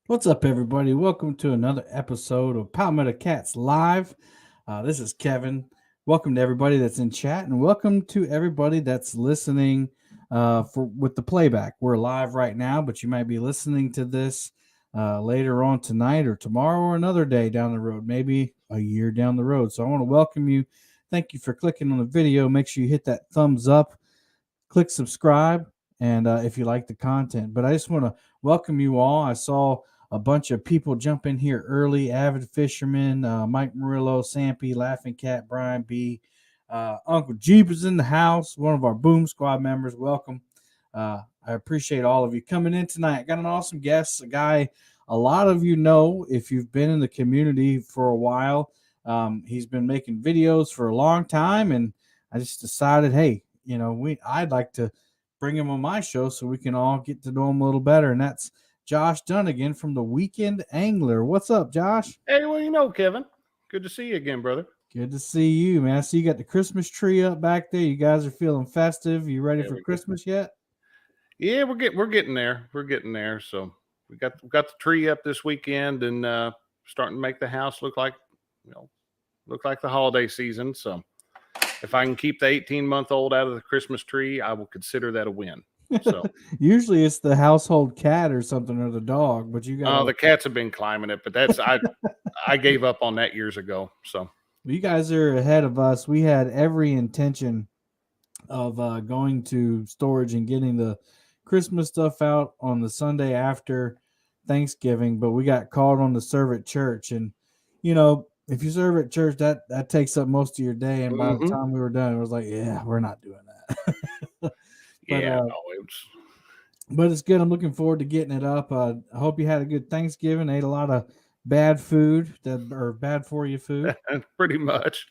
What's up, everybody? Welcome to another episode of Palmetto Cats Live. This is Kevin. Welcome to everybody that's in chat, and welcome to everybody that's listening for with the playback. We're live right now, but you might be listening to this later on tonight or tomorrow or another day down the road, maybe a year down the road. So I want to welcome you. Thank you for clicking on the video. Make sure you hit that thumbs up, click subscribe, and if you like the content. But I just want to welcome you all. I saw a bunch of people jump in here early. Avid Fisherman, Mike Murillo, Sampy, Laughing Cat, Brian B. Uncle Jeep is in the house, one of our Boom Squad members. Welcome. I appreciate all of you coming in tonight. I got an awesome guest, a guy a lot of you know if you've been in the community for a while. He's been making videos for a long time, and I just decided, hey, I'd like to bring him on my show so we can all get to know him a little better, and that's Josh Dunnigan from the Weekend Angler. What's up, Josh? Hey, Kevin. Good to see you again, brother. Good to see you, man. I see you got the Christmas tree up back there. You guys are feeling festive. You ready for Christmas yet? Yeah, we're getting there. We're getting there. So we got the tree up this weekend and starting to make the house look like the holiday season. So if I can keep the 18-month-old out of the Christmas tree, I will consider that a win. So usually it's the household cat or something, or the dog, but you got the cats have been climbing it, but that's I gave up on that years ago. So you guys are ahead of us. We had every intention of going to storage and getting the Christmas stuff out on the Sunday after Thanksgiving, but we got called on to serve at church, and if you serve at church, that takes up most of your day, and by the time we were done, it was like, yeah, we're not doing that. But it's good. I'm looking forward to getting it up. I hope you had a good Thanksgiving. Ate a lot of bad food or bad for you food. Pretty much.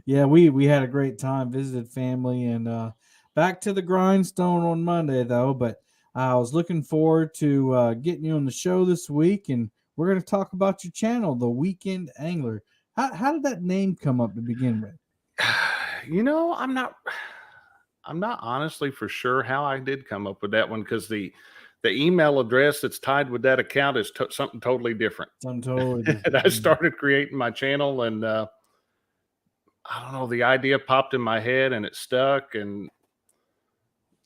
Yeah, we had a great time. Visited family, and back to the grindstone on Monday though. But I was looking forward to getting you on the show this week, and we're going to talk about your channel, The Weekend Angler. How did that name come up to begin with? I'm not honestly for sure how I did come up with that one, because the email address that's tied with that account is something totally different. Something totally different. And I started creating my channel, and I don't know, the idea popped in my head and it stuck. And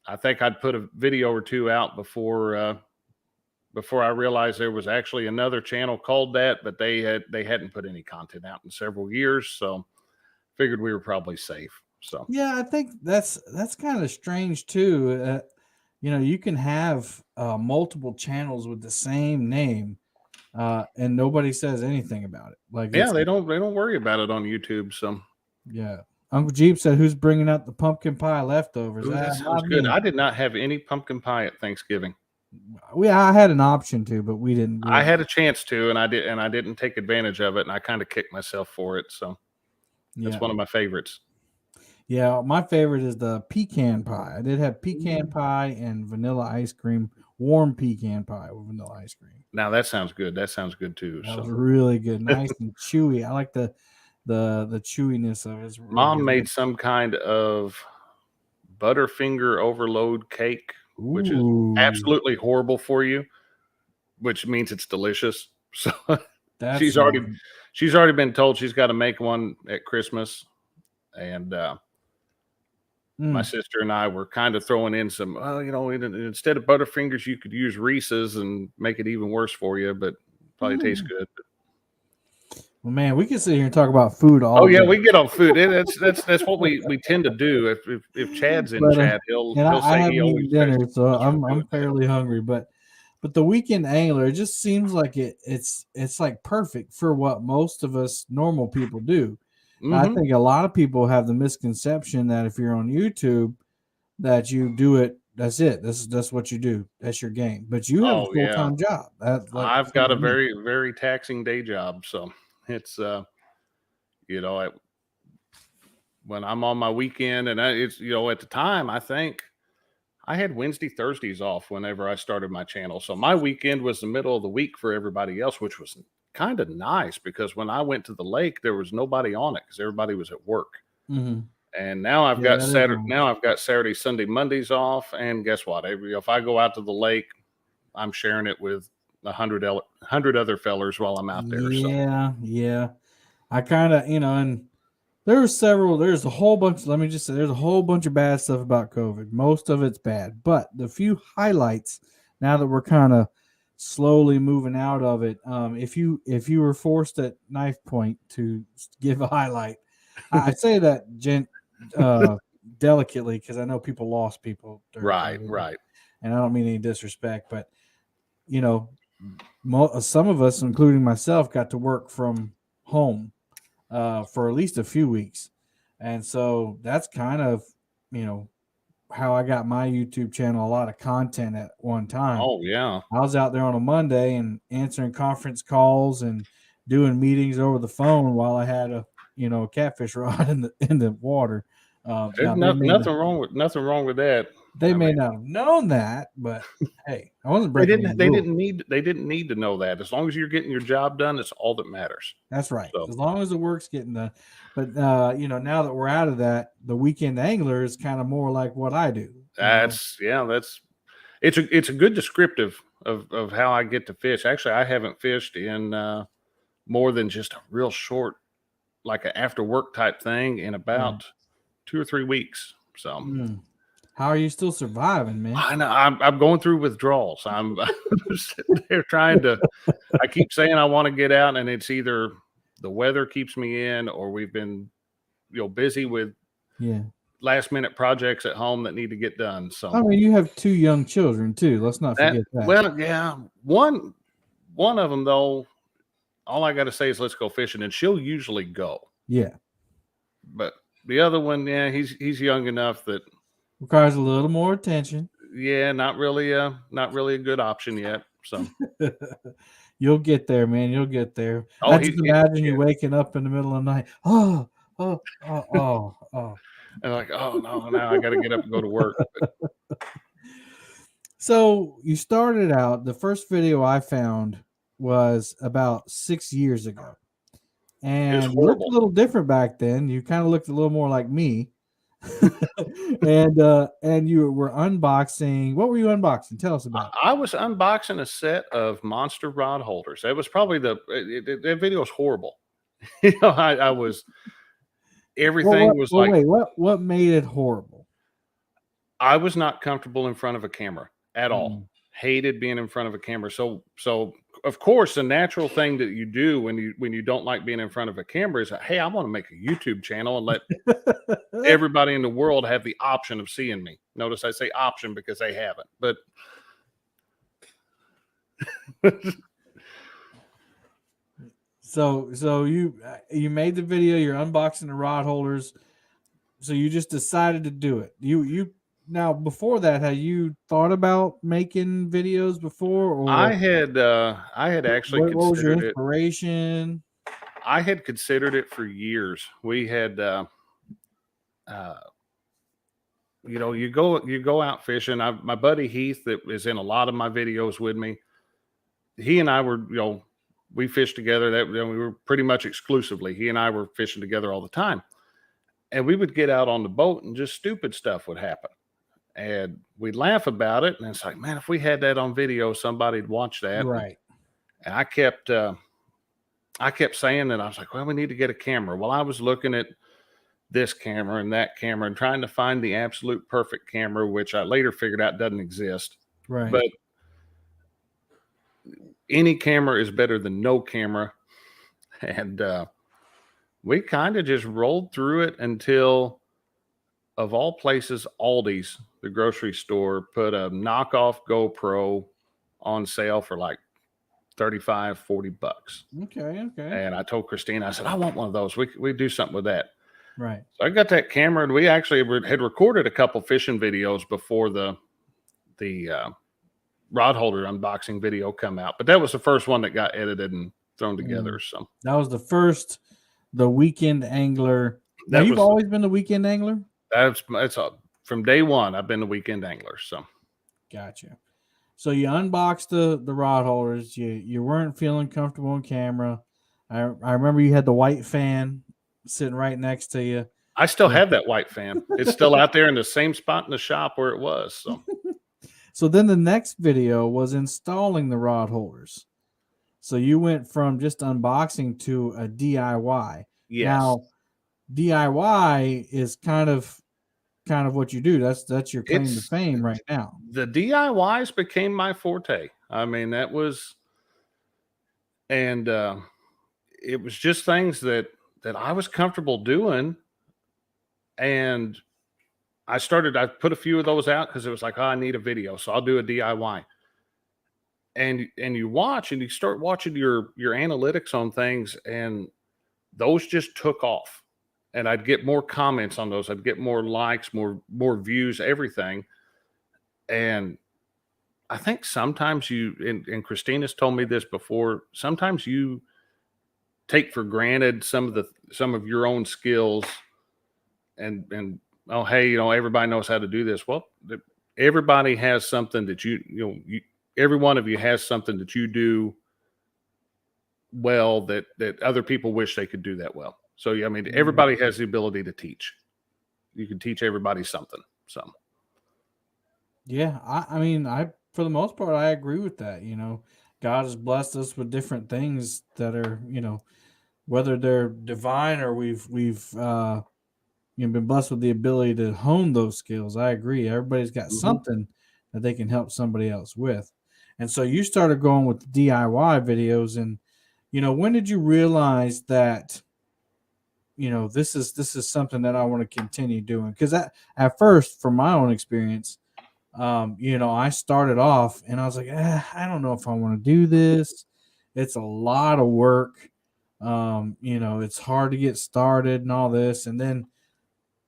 I think I'd put a video or two out before I realized there was actually another channel called that, but they hadn't put any content out in several years. So figured we were probably safe. So yeah, I think that's kind of strange too. You can have multiple channels with the same name, and nobody says anything about it. They don't worry about it on YouTube. So yeah, Uncle Jeep said, "Who's bringing out the pumpkin pie leftovers?" That sounds good. I did not have any pumpkin pie at Thanksgiving. I had an option to, but we didn't. I had a chance to, and I didn't take advantage of it, and I kind of kicked myself for it. So that's one of my favorites. Yeah, my favorite is the pecan pie. I did have pecan pie and vanilla ice cream, warm pecan pie with vanilla ice cream. Now that sounds good. That sounds good too. That was really good, nice and chewy. I like the chewiness of it. Mom made some kind of Butterfinger overload cake, which is absolutely horrible for you, which means it's delicious. So she's already been told she's got to make one at Christmas, and my sister and I were kind of throwing in some, instead of Butterfingers, you could use Reese's and make it even worse for you, but probably tastes good. Well, man, we can sit here and talk about food all day. We get on food. That's what we tend to do. If Chad's in chat, he'll say he always dinner, so I'm fairly hungry. But the Weekend Angler, it just seems like it's like perfect for what most of us normal people do. I think a lot of people have the misconception that if you're on YouTube, that you do it. That's it. That's what you do. That's your game. But you have a full-time job. I've got a very, very taxing day job. So it's when I'm on my weekend, and it's at the time, I think I had Wednesday, Thursdays off whenever I started my channel. So my weekend was the middle of the week for everybody else, which was kind of nice, because when I went to the lake, there was nobody on it because everybody was at work. And now I've got Saturday. Now I've got Saturday, Sunday, Mondays off. And guess what? If I go out to the lake, I'm sharing it with 100 other fellers while I'm out there. Yeah. I kind of, and there's a whole bunch. Let me just say, there's a whole bunch of bad stuff about COVID. Most of it's bad, but the few highlights, now that we're kind of slowly moving out of it, if you were forced at knife point to give a highlight, I say that delicately, because I know people lost people during COVID, Right. and I don't mean any disrespect, but some of us, including myself, got to work from home for at least a few weeks. And so that's kind of, how I got my YouTube channel a lot of content at one time. Oh, yeah. I was out there on a Monday and answering conference calls and doing meetings over the phone while I had a catfish rod in the water. There's nothing wrong with that. They may not have known that, but hey, I wasn't breaking any rules. They didn't need to know that. As long as you're getting your job done, it's all that matters. That's right. So, as long as the work's getting done. But now that we're out of that, the weekend angler is kind of more like what I do. It's a good descriptive of how I get to fish. Actually, I haven't fished in more than just a real short, like an after work type thing, in about 2 or 3 weeks. So how are you still surviving, man? I know I'm going through withdrawals. I'm sitting there trying to. I keep saying I want to get out, and it's either the weather keeps me in, or we've been, busy with last minute projects at home that need to get done. So I mean, you have 2 young children too. Let's not forget that. Well, yeah, one of them though. All I got to say is let's go fishing, and she'll usually go. Yeah, but the other one, he's young enough that. Requires a little more attention. Yeah, not really a good option yet. So you'll get there, man. You'll get there. I just imagine you waking up in the middle of the night. Oh. And like, oh no, now I got to get up and go to work. So you started out. The first video I found was about 6 years ago, and you looked a little different back then. You kind of looked a little more like me. and you were unboxing. What were you unboxing? Tell us about it. I was unboxing a set of monster rod holders. That was probably that video was horrible. I was everything was like. Wait, what made it horrible? I was not comfortable in front of a camera at all. Hated being in front of a camera. So of course, the natural thing that you do when you don't like being in front of a camera is, hey, I want to make a YouTube channel and let everybody in the world have the option of seeing me. Notice I say option because they haven't. But so you made the video. You're unboxing the rod holders. So you just decided to do it. You now, before that, had you thought about making videos before? Or I had actually what was your inspiration? I had considered it for years. We had, you go out fishing. My buddy Heath, that is in a lot of my videos with me, he and I were, we fished together. That we were pretty much exclusively. He and I were fishing together all the time, and we would get out on the boat and just stupid stuff would happen. And we'd laugh about it, and it's like, man, if we had that on video, somebody'd watch that. Right. And I kept saying that. I was like, well, we need to get a camera. Well, I was looking at this camera and that camera and trying to find the absolute perfect camera, which I later figured out doesn't exist. Right. But any camera is better than no camera. And we kind of just rolled through it until, of all places, Aldi's, the grocery store, put a knockoff GoPro on sale for like $35-40. Okay. And I told Christina, I said, I want one of those. We do something with that. Right. So I got that camera, and we actually had recorded a couple fishing videos before the rod holder unboxing video come out. But that was the first one that got edited and thrown together. So that was the weekend angler. Now, you've always been the weekend angler? That's from day one. I've been the weekend angler. So, gotcha. So you unboxed the rod holders. You weren't feeling comfortable on camera. I remember you had the white fan sitting right next to you. I still have that white fan. It's still out there in the same spot in the shop where it was. So, So then the next video was installing the rod holders. So you went from just unboxing to a DIY. Yes. Now, DIY is kind of what you do. That's your claim to fame right now. The DIYs became my forte. I mean, that was, and it was just things that I was comfortable doing, and I put a few of those out because it was like, oh, I need a video, so I'll do a DIY. And you watch and you start watching your analytics on things, and those just took off. And I'd get more comments on those. I'd get more likes, more views, everything. And I think sometimes and Christina's told me this before, sometimes you take for granted some of your own skills, and oh, hey, you know, everybody knows how to do this. Well, everybody has something that every one of you has something that you do well that other people wish they could do that well. So, I mean, everybody has the ability to teach. You can teach everybody something. So, yeah, I mean, for the most part, I agree with that. You know, God has blessed us with different things that are, you know, whether they're divine or we've been blessed with the ability to hone those skills. I agree. Everybody's got something that they can help somebody else with. And so you started going with DIY videos, and you know, when did you realize that, you know, this is something that I want to continue doing? Because at first, from my own experience, you know, I started off and I was like, I don't know if I want to do this. It's a lot of work. You know, it's hard to get started and all this. And then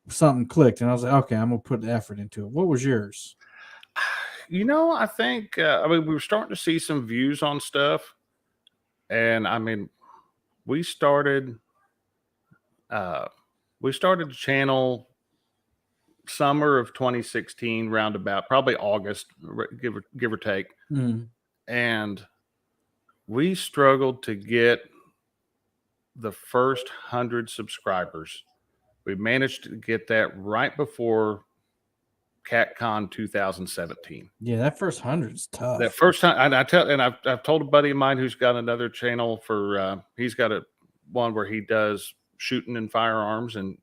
something clicked and I was like, okay, I'm gonna put the effort into it. What was yours? you know, I think I mean, we were starting to see some views on stuff, and I mean, we started uh, the channel summer of 2016, roundabout probably August, give or take, and we struggled to get the first 100 subscribers. We managed to get that right before CatCon 2017. Yeah, that first 100 is tough. That first time, and I've told a buddy of mine who's got another channel for he's got one where he does shooting and firearms, and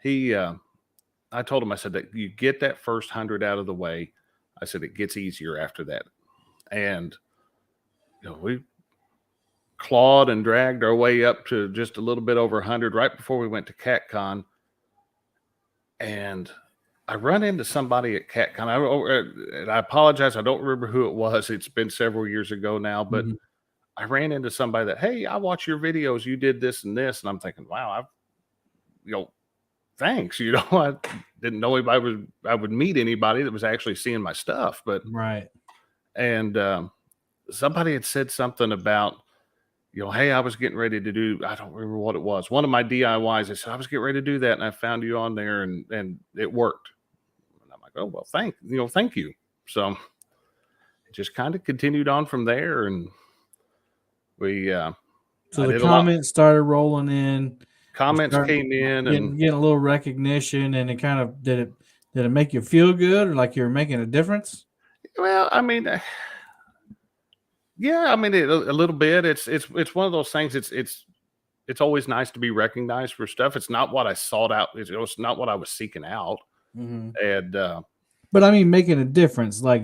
I told him, I said that you get that first 100 out of the way, I said it gets easier after that. And you know, we clawed and dragged our way up to just a little bit over 100 right before we went to CatCon. And I run into somebody at CatCon. And I apologize, I don't remember who it was. It's been several years ago now, but I ran into somebody that, hey, I watch your videos. You did this and this. And I'm thinking, wow, thanks. You know, I didn't know if I would meet anybody that was actually seeing my stuff, but right. And somebody had said something about, you know, hey, I was getting ready to do, I don't remember what it was. One of my DIYs, I said, I was getting ready to do that. And I found you on there and it worked. And I'm like, oh, well, thank you. So it just kind of continued on from there. And we, so the comments started rolling in. Comments came in and getting a little recognition. And it kind of, did it make you feel good or like you were making a difference? Well, I mean, yeah, I mean, a little bit. It's one of those things. It's always nice to be recognized for stuff. It's not what I sought out. It's not what I was seeking out. And but I mean, making a difference, like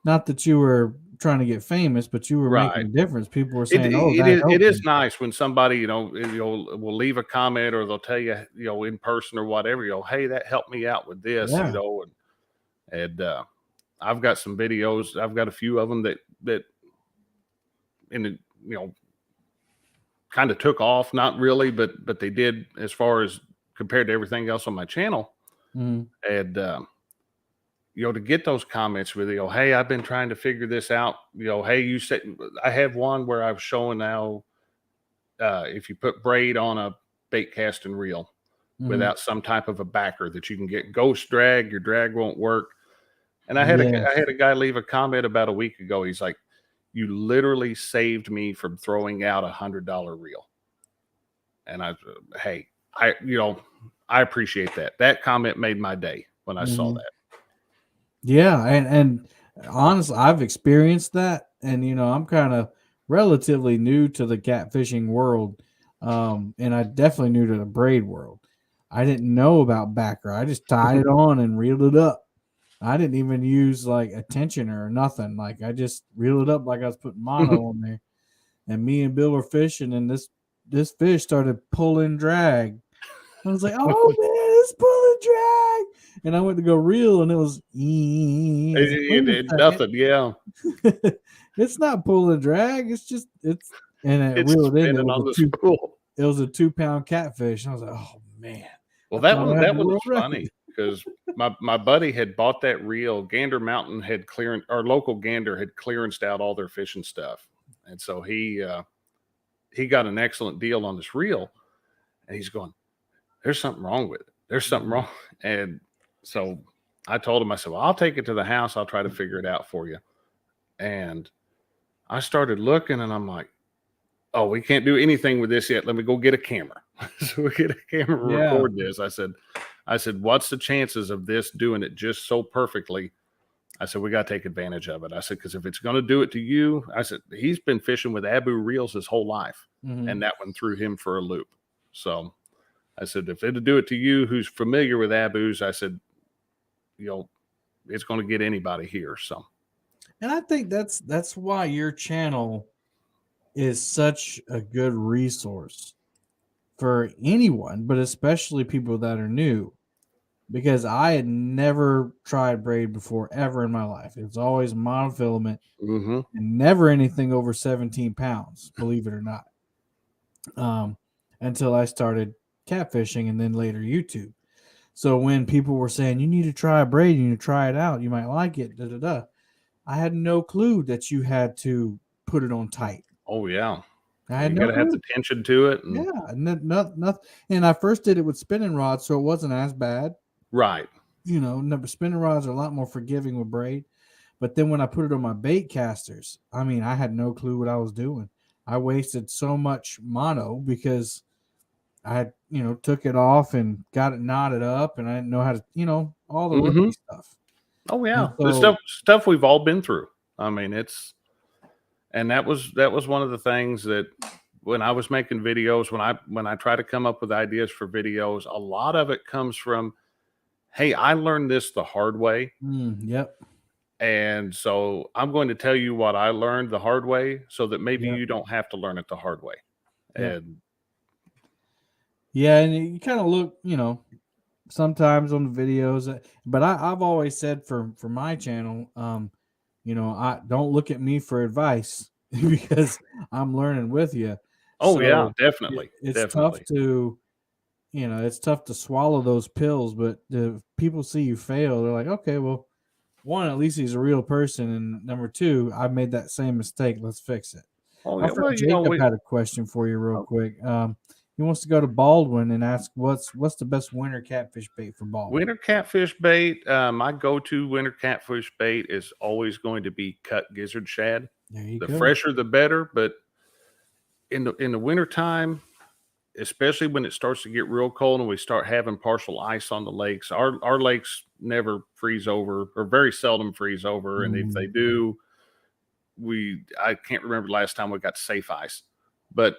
not that you were trying to get famous, but you were making a difference. People were saying, it is nice when somebody, will leave a comment or they'll tell you, in person or whatever, hey, that helped me out with this, and I've got some videos. I've got a few of them that kind of took off. Not really, but they did, as far as compared to everything else on my channel. And to get those comments with hey, I've been trying to figure this out. Hey, you said, I have one where I was showing now if you put braid on a bait casting reel without some type of a backer, that you can get ghost drag, your drag won't work. And I had a guy leave a comment about a week ago. He's like, you literally saved me from throwing out $100 reel. And I appreciate that. That comment made my day when I saw that. Yeah. And Honestly, I've experienced that, and I'm kind of relatively new to the catfishing world, and I definitely new to the braid world. I didn't know about backer. I just tied it on and reeled it up. I didn't even use like a tensioner or nothing. Like I just reeled it up like I was putting mono on there. And me and Bill were fishing, and this fish started pulling drag. I was like, "Oh man, it's pulling drag!" And I went to go reel, and it was. I was like, "Wait a second, Nothing. Yeah, it's not pulling drag. It's just it's." And I it's reeled it in. spinning on the spool. It was a 2-pound catfish. And I was like, "Oh man, Well, I thought I had that the one world was record." funny because my buddy had bought that reel. Gander Mountain had clearance, our local Gander had clearanced out all their fishing stuff, and so he got an excellent deal on this reel, and he's going, "There's something wrong with it. There's something wrong." And so I told him, I said, "Well, I'll take it to the house. I'll try to figure it out for you." And I started looking, and I'm like, "Oh, we can't do anything with this yet. Let me go get a camera." So we get a camera, Yeah, record this. I said, "What's the chances of this doing it just so perfectly?" I said, "We got to take advantage of it." I said, "Because if it's going to do it to you," I said, "He's been fishing with Abu reels his whole life, and that one threw him for a loop." So I said, "If it'll do it to you who's familiar with Abus," I said, it's going to get anybody here." So, and I think that's why your channel is such a good resource for anyone, but especially people that are new. Because I had never tried braid before ever in my life. It was always monofilament mm-hmm. and never anything over 17 pounds, believe it or not. Until I started catfishing and then later YouTube. So when people were saying, you need to try a braid, you need to try it out, you might like it, da da da. I had no clue that you had to put it on tight. Oh yeah, I had you no got to have clue. the tension to it, and Yeah, nothing. And I first did it with spinning rods, so it wasn't as bad. right. Spinning rods are a lot more forgiving with braid. But then when I put it on my bait casters, I mean, I had no clue what I was doing. I wasted so much mono because I had, took it off and got it knotted up, and I didn't know how to, all the Mm-hmm. rookie stuff. Oh And yeah, the so, stuff we've all been through. I mean, and that was one of the things that when I was making videos, when I try to come up with ideas for videos, a lot of it comes from, hey, I learned this the hard way. yep, And so I'm going to tell you what I learned the hard way so that maybe yep, you don't have to learn it the hard way. yep. And Yeah, and you kind of look, sometimes on the videos, but I've always said for my channel, I don't look at me for advice because I'm learning with you. oh yeah, So definitely. it's tough Definitely. to, it's tough to swallow those pills, but if people see you fail, they're like, okay, well, one, at least he's a real person, and number two, I made that same mistake. Let's fix it. Oh Our yeah. friend Well, Jacob had a question for you, real quick. He wants to go to Baldwin and ask what's the best winter catfish bait for Baldwin. winter catfish bait. My go-to winter catfish bait is always going to be cut gizzard shad. There you The go. fresher, the better. But in the wintertime, especially when it starts to get real cold and we start having partial ice on the lakes, our lakes never freeze over or very seldom freeze over. And if they do, I can't remember the last time we got safe ice. But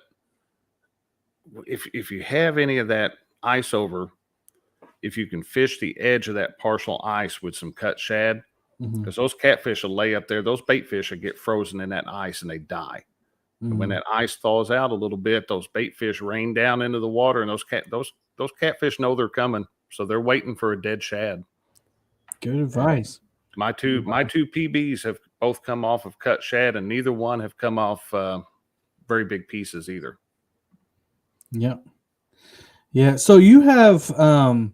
if you have any of that ice over, if you can fish the edge of that partial ice with some cut shad, because those catfish will lay up there, those bait fish will get frozen in that ice and they die. And when that ice thaws out a little bit, those bait fish rain down into the water, and those catfish know they're coming, so they're waiting for a dead shad. Good advice. My two PBs have both come off of cut shad, and neither one have come off very big pieces either. Yep. Yeah. So you have several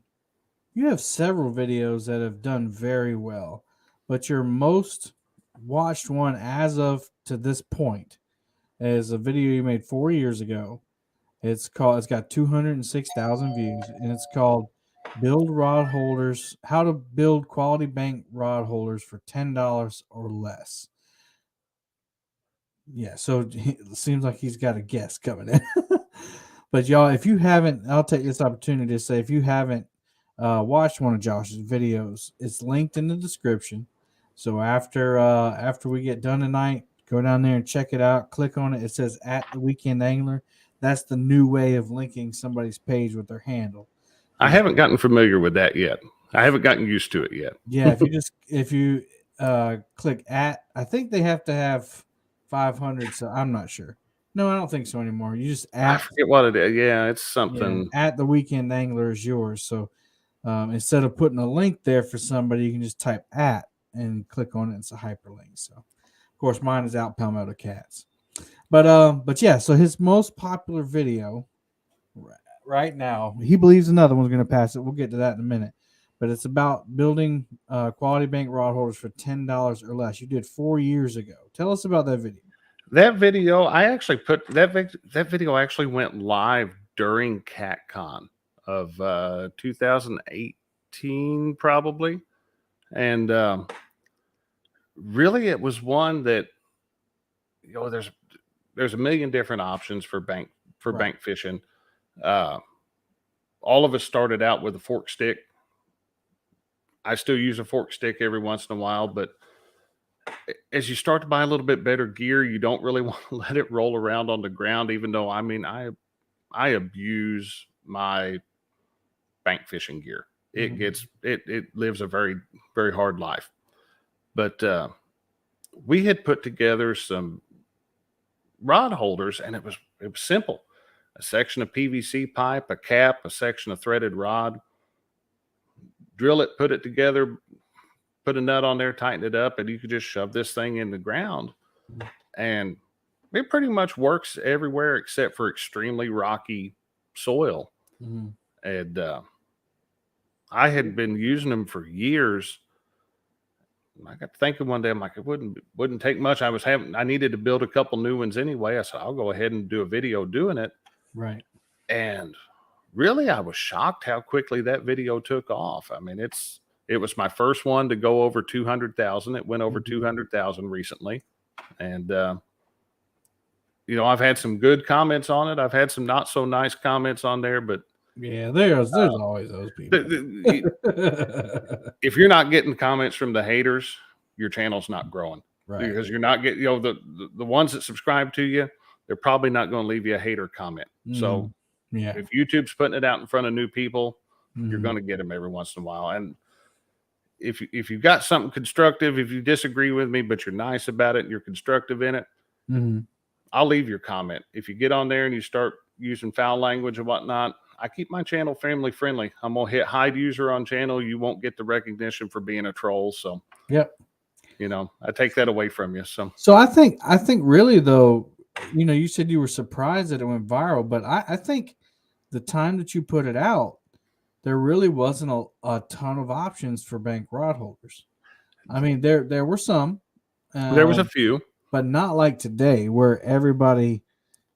videos that have done very well, but your most watched one as of to this point is a video you made 4 years ago. It's got 206,000 views, and it's called "Build Rod Holders: How to Build Quality Bank Rod Holders for $10 or Less." Yeah, so it seems like he's got a guest coming in. But y'all, if you haven't, I'll take this opportunity to say, if you haven't watched one of Josh's videos, it's linked in the description. So after we get done tonight, go down there and check it out. Click on it. It says at the Weekend Angler. That's the new way of linking somebody's page with their handle. I haven't gotten familiar with that yet. I haven't gotten used to it yet. Yeah, if you click at, I think they have to have 500. So I'm not sure. No, I don't think so anymore. You just I forget what it is. Yeah, it's something. at the Weekend Angler is yours. So instead of putting a link there for somebody, you can just type at and click on it. It's a hyperlink. So, of course, mine is out Palmetto Cats. But yeah. So his most popular video right now, he believes another one's going to pass it. We'll get to that in a minute. But it's about building quality bank rod holders for $10 or less. You did 4 years ago. Tell us about that video. That video, I actually put that video actually went live during CatCon of 2018, probably, and really, it was one that there's a million different options for bank fishing. All of us started out with a fork stick. I still use a fork stick every once in a while, but as you start to buy a little bit better gear, you don't really want to let it roll around on the ground, even though I abuse my bank fishing gear. It lives a very, very hard life. But we had put together some rod holders, and it was simple. A section of PVC pipe, a cap, a section of threaded rod. Drill it, put it together, put a nut on there, tighten it up, and you could just shove this thing in the ground. And it pretty much works everywhere except for extremely rocky soil. And I had been using them for years. I got thinking one day, I'm like, it wouldn't take much. I needed to build a couple new ones anyway. I said, I'll go ahead and do a video doing it. Right. And really, I was shocked how quickly that video took off. I mean, it was my first one to go over 200,000. It went over 200,000 recently. And, I've had some good comments on it. I've had some not so nice comments on there, but yeah, there's always those people. If you're not getting comments from the haters, your channel's not growing. Right. Because you're not getting, the ones that subscribe to you, they're probably not going to leave you a hater comment. So yeah, if YouTube's putting it out in front of new people, you're going to get them every once in a while. And if you've got something constructive, if you disagree with me, but you're nice about it and you're constructive in it, I'll leave your comment. If you get on there and you start using foul language and whatnot, I keep my channel family friendly. I'm going to hit hide user on channel. You won't get the recognition for being a troll. So, yep. I take that away from you. So I think really though, you said you were surprised that it went viral, but I think the time that you put it out, there really wasn't a ton of options for bank rod holders. I mean, there were some. There was a few. But not like today where everybody,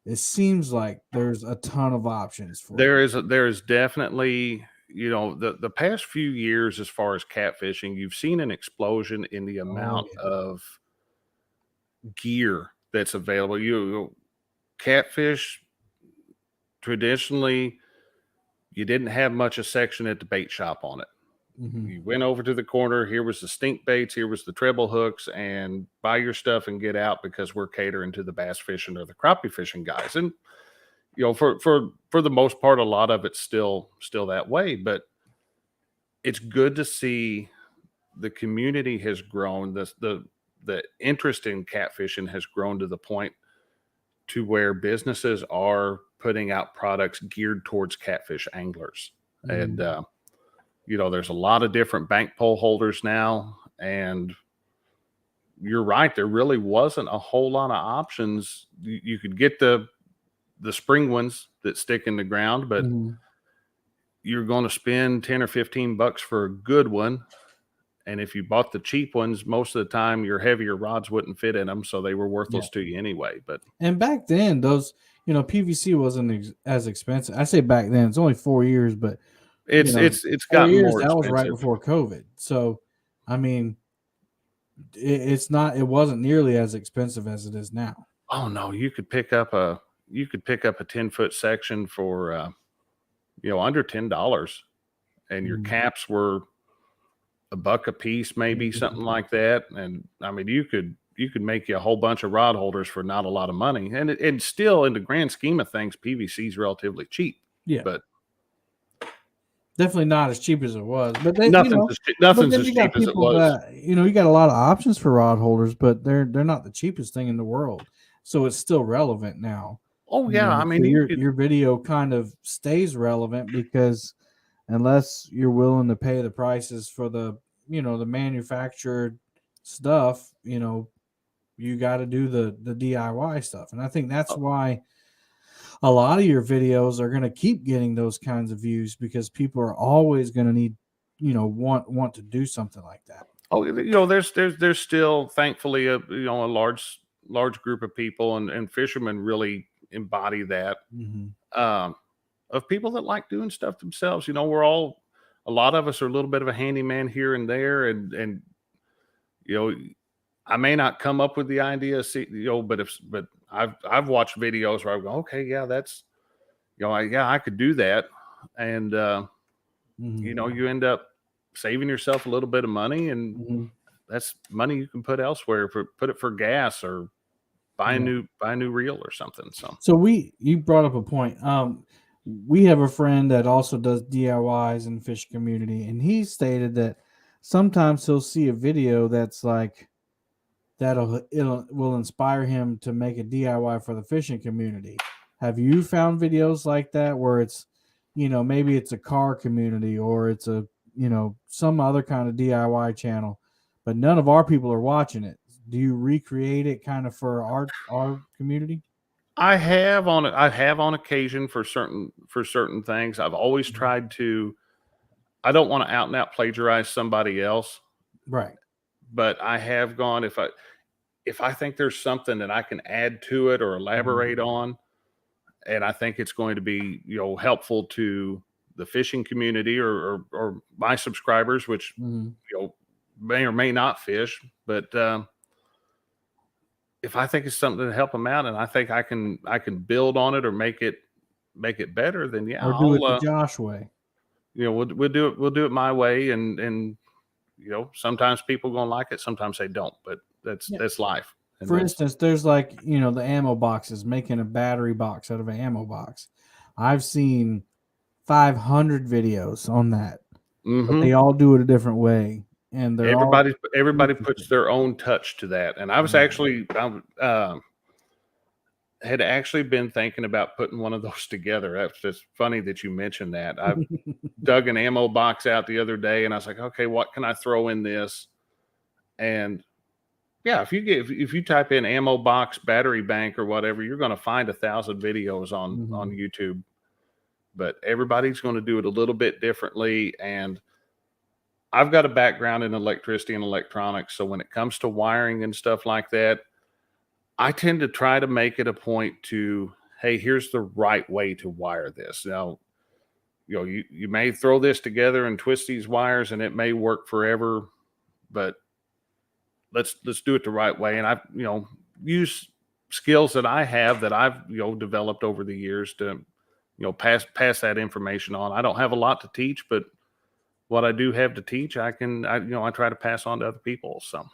it seems like there's a ton of options for there is definitely, the past few years, as far as catfishing, you've seen an explosion in the amount of gear that's available. Catfish, traditionally, you didn't have much a section at the bait shop on it. You went over to the corner. Here was the stink baits. Here was the treble hooks, and buy your stuff and get out, because we're catering to the bass fishing or the crappie fishing guys. And for the most part, a lot of it's still that way. But it's good to see the community has grown. The interest in catfishing has grown to the point to where businesses are putting out products geared towards catfish anglers. And there's a lot of different bank pole holders now, and you're right. There really wasn't a whole lot of options. You could get the spring ones that stick in the ground, but you're going to spend 10 or 15 bucks for a good one. And if you bought the cheap ones, most of the time your heavier rods wouldn't fit in them, so they were worthless to you anyway. And back then, those, PVC wasn't as expensive. I say back then, it's only 4 years, but it's gotten more expensive. That was right before COVID. So, I mean, it wasn't nearly as expensive as it is now. Oh no, you could pick up a 10-foot section for under $10, and your caps were $1 a piece, maybe something like that. And I mean, you could make you a whole bunch of rod holders for not a lot of money. And still, in the grand scheme of things, PVC is relatively cheap. Yeah. But definitely not as cheap as it was. But they, nothing's as cheap as it was. that, you got a lot of options for rod holders, but they're not the cheapest thing in the world. So it's still relevant now. Oh yeah, I mean, so your video kind of stays relevant because unless you're willing to pay the prices for the the manufactured stuff, you got to do the DIY stuff, and I think that's why a lot of your videos are going to keep getting those kinds of views because people are always going to need want to do something like that. Oh, there's still thankfully a large group of people, and fishermen really embody that. Of people that like doing stuff themselves. A lot of us are a little bit of a handyman here and there, and I may not come up with the idea, but I've watched videos where I go, okay, yeah, that's I could do that, and you end up saving yourself a little bit of money, and that's money you can put elsewhere, put it for gas or buy a new reel or something. So you brought up a point. We have a friend that also does DIYs in the fishing community, and he stated that sometimes he'll see a video that's like will inspire him to make a DIY for the fishing community. Have you found videos like that where it's maybe it's a car community or it's a some other kind of DIY channel, but none of our people are watching it? Do you recreate it kind of for our community? I have on occasion for certain things. I've always tried to. I don't want to out and out plagiarize somebody else, right? But I have gone if I think there's something that I can add to it or elaborate on, and I think it's going to be helpful to the fishing community or my subscribers, which may or may not fish, but if I think it's something to help them out, and I think I can build on it or make it better, then yeah, or do it the Josh way. We'll do it my way, and sometimes people gonna like it, sometimes they don't, but that's life. For instance, there's like the ammo boxes, making a battery box out of an ammo box. I've seen 500 videos on that, but they all do it a different way. And everybody puts their own touch to that. And I was actually had actually been thinking about putting one of those together. That's just funny that you mentioned that. I dug an ammo box out the other day, and I was like, okay, what can I throw in this? And yeah, if you type in ammo box battery bank or whatever, you're going to find 1,000 videos on YouTube. But everybody's going to do it a little bit differently, and I've got a background in electricity and electronics, so when it comes to wiring and stuff like that, I tend to try to make it a point to, hey, here's the right way to wire this. Now, you may throw this together and twist these wires, and it may work forever, but let's do it the right way. And I've use skills that I have that I've developed over the years to pass that information on. I don't have a lot to teach, but what I do have to teach, I try to pass on to other people. So,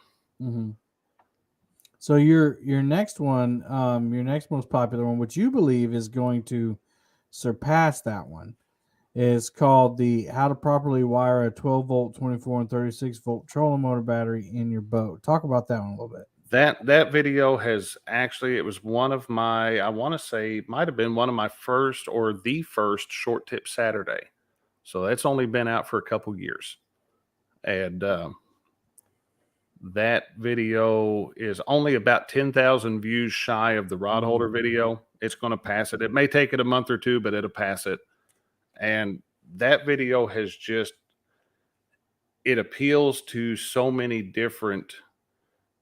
so your next one, your next most popular one, which you believe is going to surpass that one, is called the How to Properly Wire a 12-volt, 24 and 36-volt trolling motor battery in your boat. Talk about that one a little bit. That video has actually, it was one of my, I want to say, might have been one of my first or the first Short Tip Saturday. So that's only been out for a couple years. And that video is only about 10,000 views shy of the rod holder video. It's going to pass it. It may take it a month or two, but it'll pass it. And that video has it appeals to so many different,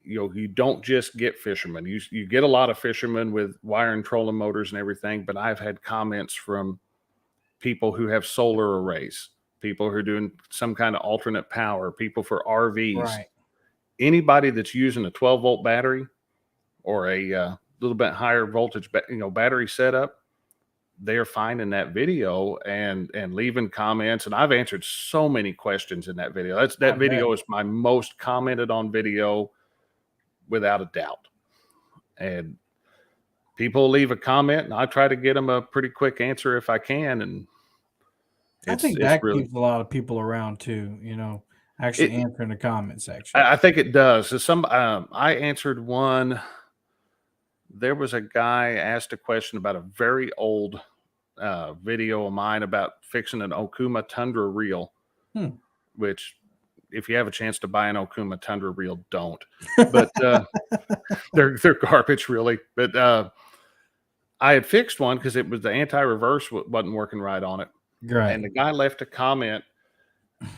you don't just get fishermen. You get a lot of fishermen with wire and trolling motors and everything, but I've had comments from people who have solar arrays, people who are doing some kind of alternate power, people for RVs. Right. Anybody that's using a 12-volt battery or a little bit higher voltage battery setup, they're finding that video and leaving comments, and I've answered so many questions in that video. That video is my most commented on video without a doubt. And people leave a comment, and I try to get them a pretty quick answer if I can. And I think that keeps a lot of people around too, actually answering the comment section. I think it does. I answered one. There was a guy asked a question about a very old video of mine about fixing an Okuma Tundra reel, which if you have a chance to buy an Okuma Tundra reel, don't. But they're garbage, really. But I had fixed one because it was the anti-reverse wasn't working right on it. Right. And the guy left a comment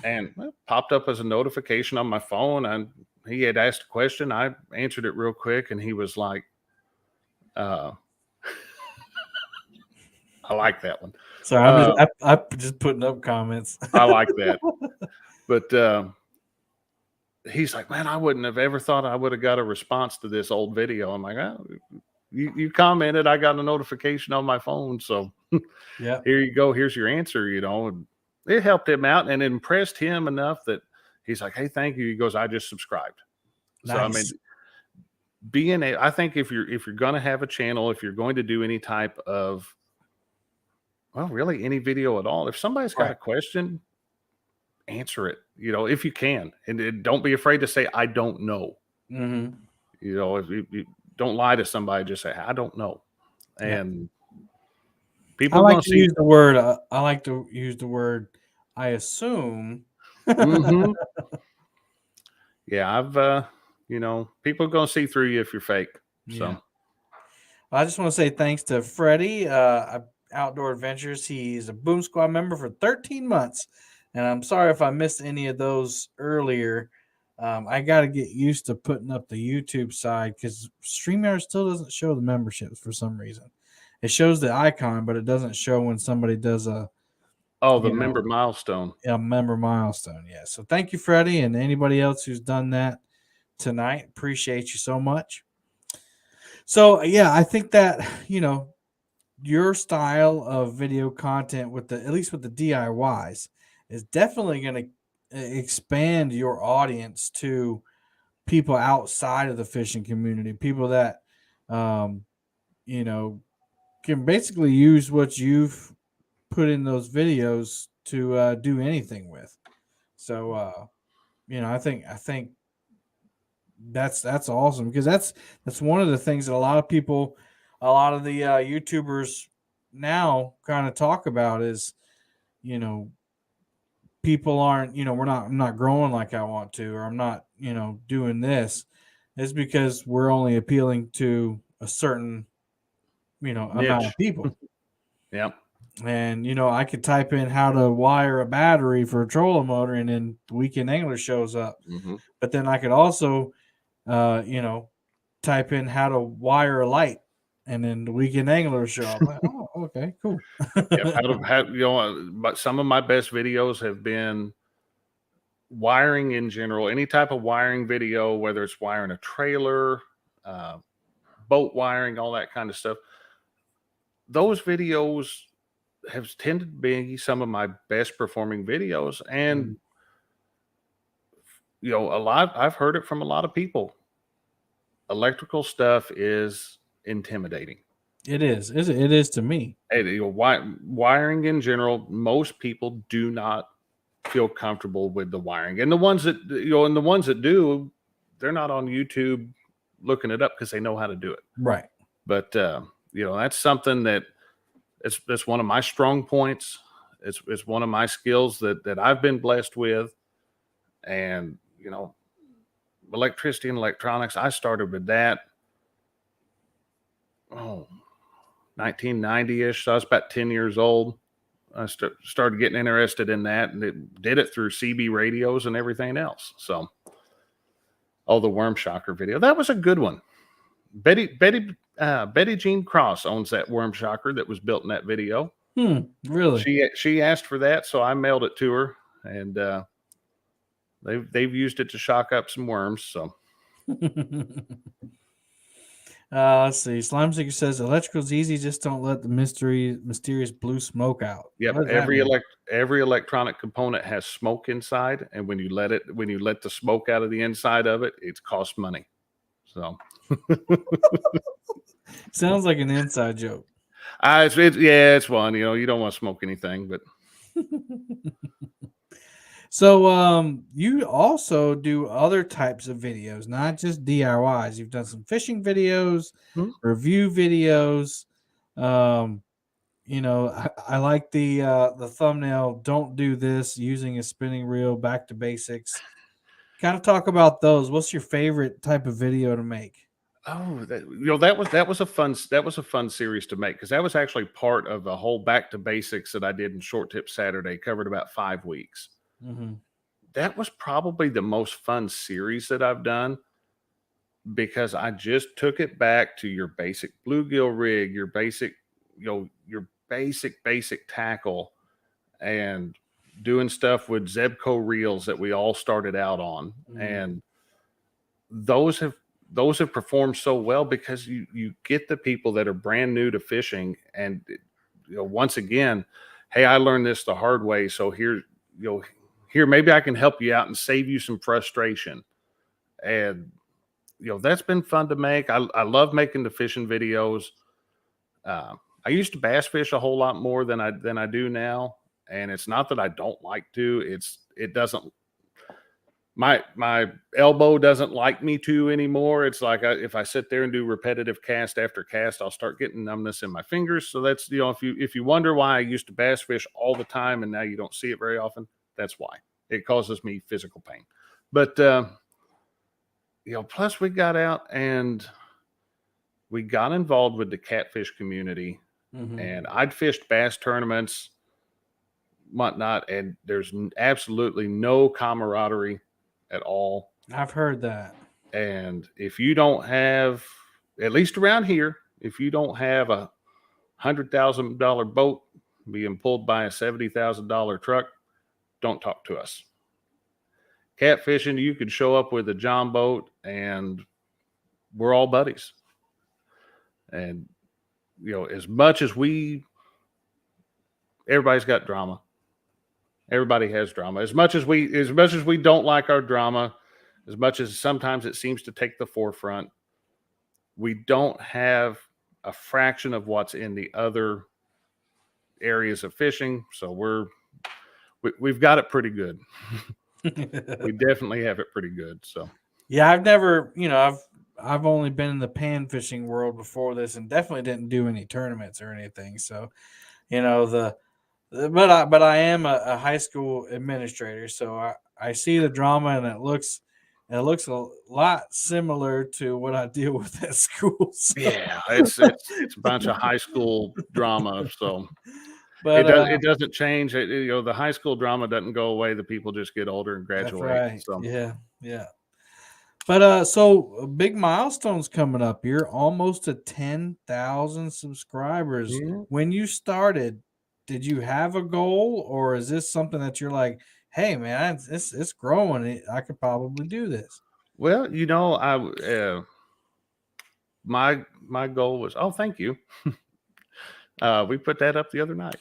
and popped up as a notification on my phone. And he had asked a question. I answered it real quick, and he was like, I like that one. So I'm just putting up comments. I like that. But he's like, man, I wouldn't have ever thought I would have got a response to this old video. I'm like, oh, you commented, I got a notification on my phone. So yeah, here you go. Here's your answer, And it helped him out and it impressed him enough that he's like, hey, thank you. He goes, I just subscribed. Nice. So, I mean, I think if you're going to have a channel, if you're going to do any type of, well, really any video at all, if somebody's got a question, answer it, if you can. And don't be afraid to say, I don't know. Mm-hmm. If you don't lie to somebody, just say, I don't know. And people I like to use the word, I assume. Mm-hmm. Yeah, I've, people are going to see through you if you're fake. So I just want to say thanks to Freddie, Outdoor Adventures. He's a Boom Squad member for 13 months. And I'm sorry if I missed any of those earlier. I got to get used to putting up the YouTube side because StreamYard still doesn't show the memberships for some reason. It shows the icon, but it doesn't show when somebody does the member milestone. Yeah, member milestone. Yeah. So thank you, Freddie, and anybody else who's done that tonight. Appreciate you so much. So yeah, I think that your style of video content at least with the DIYs is definitely going to expand your audience to people outside of the fishing community, people that can basically use what you've put in those videos to do anything with. So I think that's awesome because that's one of the things that a lot of the YouTubers now kind of talk about is people aren't I'm not growing like I want to, or I'm not doing this. It's because we're only appealing to a certain amount of people. Yep. And I could type in how to wire a battery for a trolling motor, and then the Weekend Angler shows up. Mm-hmm. But then I could also type in how to wire a light, and then the Weekend Angler show up. Like, oh, okay, cool. But some of my best videos have been wiring in general, any type of wiring video, whether it's wiring a trailer, boat wiring, all that kind of stuff. Those videos have tended to be some of my best performing videos. And, I've heard it from a lot of people. Electrical stuff is intimidating. It is. It is to me. Wiring in general, most people do not feel comfortable with the wiring. And the ones that, do, they're not on YouTube looking it up because they know how to do it. Right. But, that's something that it's one of my strong points. It's one of my skills that I've been blessed with. And, electricity and electronics, I started with that. 1990-ish. So I was about 10 years old. I started getting interested in that, and it did it through CB radios and everything else. So, the Worm Shocker video, that was a good one. Betty Jean Cross owns that Worm Shocker that was built in that video. Really? She asked for that, so I mailed it to her, and they've used it to shock up some worms. So Let's see. Slime Seeker says electrical's easy, just don't let the mysterious blue smoke out. Yep, What does that mean? every electronic component has smoke inside, and when you let the smoke out of the inside of it, it costs money. So Sounds like an inside joke. it's one. You don't want to smoke anything, but So you also do other types of videos, not just DIYs. You've done some fishing videos, review videos. Um, I like the thumbnail. Don't do this using a spinning reel. Back to basics. Kind of talk about those. What's your favorite type of video to make? oh, that was a fun series to make, because that was actually part of a whole back to basics that I did in Short Tip Saturday. Covered about 5 weeks. Mm-hmm. That was probably the most fun series that I've done, because I just took it back to your basic bluegill rig, your basic, your basic tackle, and doing stuff with Zebco reels that we all started out on. And those have performed so well, because you get the people that are brand new to fishing, and once again, hey, I learned this the hard way, so here maybe I can help you out and save you some frustration. And that's been fun to make. I love making the fishing videos. I used to bass fish a whole lot more than I do now, and it's not that I don't like to. It doesn't. My elbow doesn't like me to anymore. It's like if I sit there and do repetitive cast after cast, I'll start getting numbness in my fingers. So that's if you wonder why I used to bass fish all the time and now you don't see it very often, that's why. It causes me physical pain. But plus we got out and we got involved with the catfish community, and I'd fished bass tournaments, whatnot, and there's absolutely no camaraderie at all. I've heard that. And if you don't have, at least around here, if you don't have $100,000 boat being pulled by a $70,000 truck, don't talk to us. Catfishing, you could show up with a John boat and we're all buddies. And as much as everybody's got drama. Everybody has drama. As much as we don't like our drama, as much as sometimes it seems to take the forefront, we don't have a fraction of what's in the other areas of fishing. So we've got it pretty good. We definitely have it pretty good. So yeah, I've never, I've only been in the pan fishing world before this, and definitely didn't do any tournaments or anything. So, but I am a high school administrator, so I see the drama, and it looks a lot similar to what I deal with at school. So. Yeah, it's a bunch of high school drama. So, but it doesn't change. The high school drama doesn't go away. The people just get older and graduate. That's right. So. Yeah. But so big milestones coming up. You're almost to 10,000 subscribers. Yeah. When you started, did you have a goal, or is this something that you're like, hey man, it's growing. I could probably do this? Well, my goal was, oh, thank you. We put that up the other night.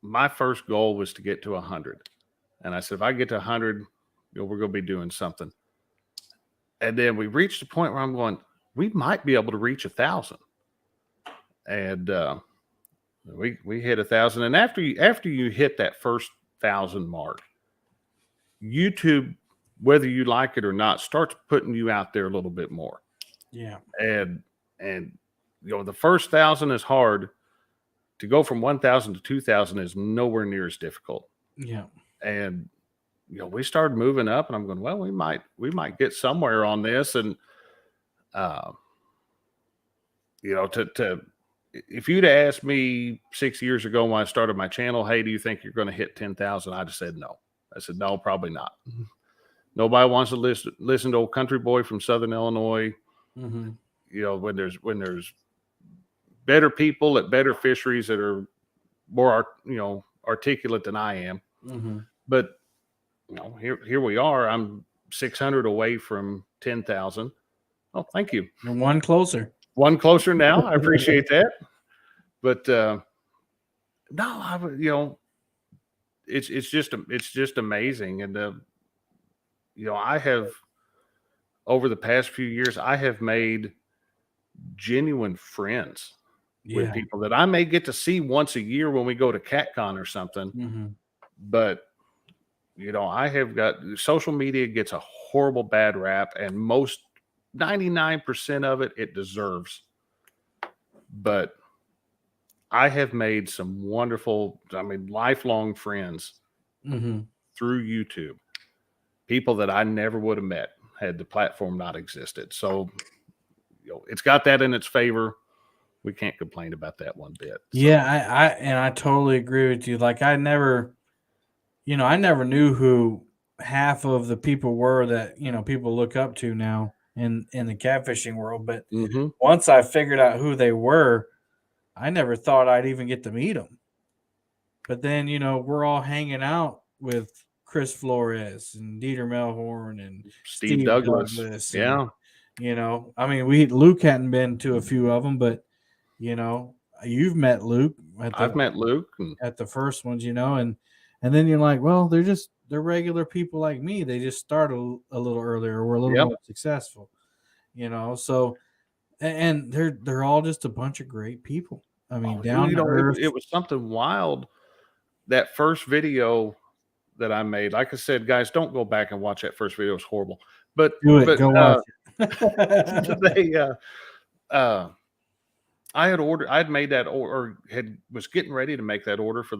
My first goal was to get to 100. And I said, if I get to 100, we're going to be doing something. And then we reached a point where I'm going, we might be able to reach 1,000. And we hit 1,000. And after you hit that first 1,000 mark, YouTube, whether you like it or not, starts putting you out there a little bit more. Yeah. And the first 1,000 is hard. To go from 1,000 to 2,000 is nowhere near as difficult. Yeah. And we started moving up, and I'm going, well, we might get somewhere on this. And if you'd asked me 6 years ago when I started my channel, hey, do you think you're going to hit 10,000? I just said no. I said, no, probably not. Nobody wants to listen to old country boy from Southern Illinois. When there's better people at better fisheries that are more, articulate than I am. But here we are. I'm 600 away from 10,000. Oh, thank you. And one closer. One closer now. I appreciate that. But no, it's just amazing. And I have, over the past few years, I have made genuine friends with people that I may get to see once a year when we go to CatCon or something. Mm-hmm. But I have got, social media gets a horrible bad rap, and 99% of it deserves. But I have made some wonderful, lifelong friends through YouTube. People that I never would have met had the platform not existed. So, it's got that in its favor. We can't complain about that one bit. So. Yeah, I totally agree with you. Like, I never knew who half of the people were that, people look up to now in the catfishing world. But once I figured out who they were, I never thought I'd even get to meet them. But then, we're all hanging out with Chris Flores and Dieter Melhorn and Steve Douglas. Yeah. And, Luke hadn't been to a few of them, but, you've met Luke. I've met Luke at the first ones, and then you're like, well, they're regular people like me. They just start a little earlier, or a little more successful, so, and they're all just a bunch of great people. Down to earth. It was something wild. That first video that I made, like I said, guys, don't go back and watch that first video. It's horrible. But go watch it. I had made that was getting ready to make that order for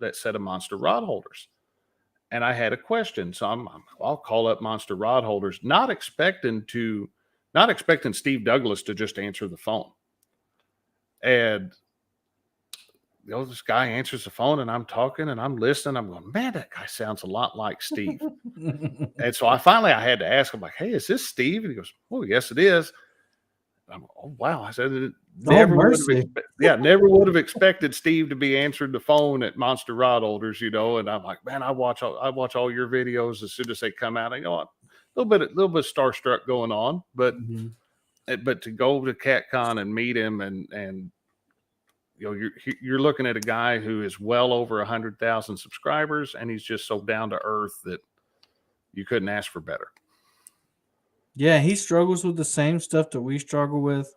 that set of monster rod holders. And I had a question. So I'll call up Monster Rod Holders, not expecting Steve Douglas to just answer the phone. And this guy answers the phone, and I'm talking and I'm listening. I'm going, man, that guy sounds a lot like Steve. And so I had to ask him, like, hey, is this Steve? And he goes, oh, yes, it is. I'm like, oh, wow. I said, never would have expected Steve to be answering the phone at Monster Rod Holders, And I'm like, man, I watch all your videos as soon as they come out. I go, a little bit starstruck going on, but to go to CatCon and meet him and you're looking at a guy who is well over 100,000 subscribers, and he's just so down to earth that you couldn't ask for better. Yeah, he struggles with the same stuff that we struggle with.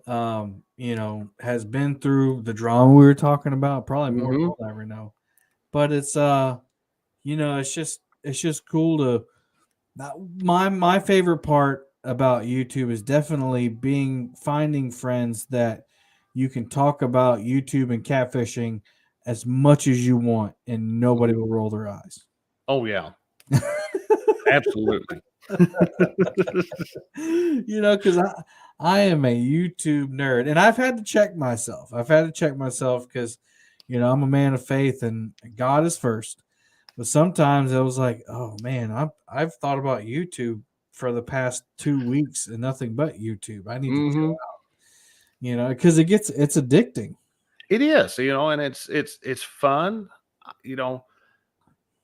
Has been through the drama we were talking about, probably more than we'll ever know. But it's it's just cool to. My favorite part about YouTube is definitely finding friends that you can talk about YouTube and catfishing as much as you want, and nobody will roll their eyes. Oh yeah, absolutely. Because I am a YouTube nerd, and I've had to check myself. Because, I'm a man of faith, and God is first. But sometimes I was like, oh man, I've thought about YouTube for the past 2 weeks and nothing but YouTube. I need to chill out, because it's addicting. It is, and it's fun.